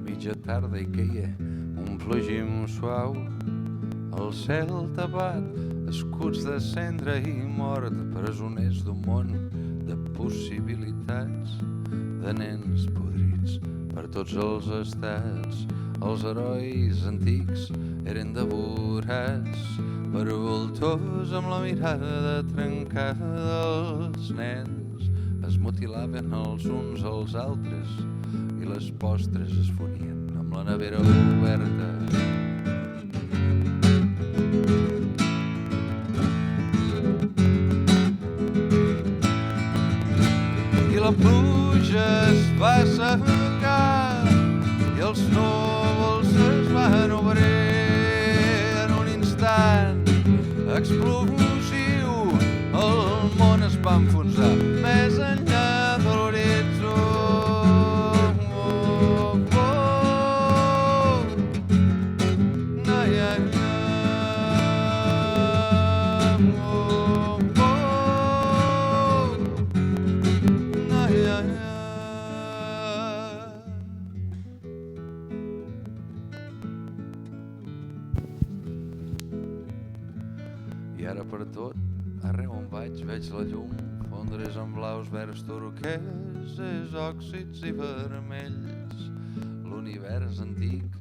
Mitja tarda i queia un plogim suau, el cel tapat, escuts de cendra i mort, presoners d'un món de possibilitats, de nens podrits per tots els estats. Els herois antics eren devorats per voltors amb la mirada trencada. Els nens es mutilaven els uns als altres i les postres es fonien amb la nevera oberta. I la pluja es va assecar i els núvols es van obrir en un instant explosiu. El món es va enfonsar més enllà de l'horitzó. I ara per tot, arreu on vaig, veig la llum fondre's en blaus, verds, turqueses, òxids i vermells. L'univers antic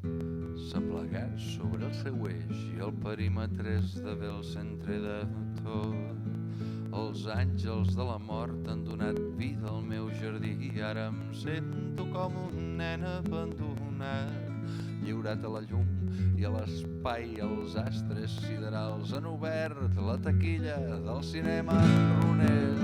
s'ha plegat sobre el seu eix i el perímetre esdevé el centre de tot. Els àngels de la mort han donat vida al meu jardí i ara em sento com un nen abandonat, lliurat a la llum i a l'espai. Els astres siderals han obert la taquilla del cinema Ronell.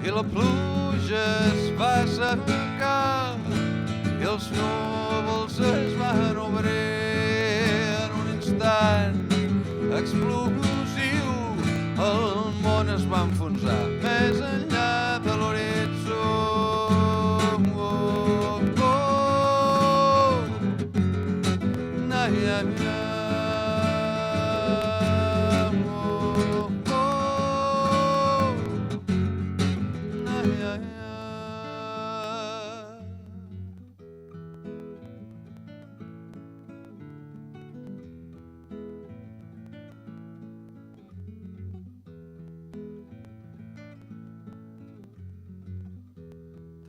I la pluja es va assecar i els núvols es van obrir en un instant explosiu. El món es va enfonsar més enllà de l'horitzó.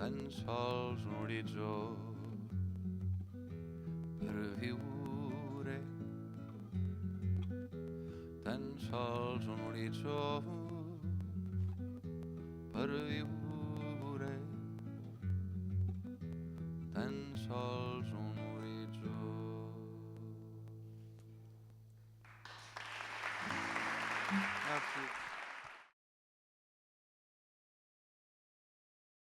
Tan sols un horitzó per viure, tan sols un horitzó per viure, tan sols un horitzó. Merci.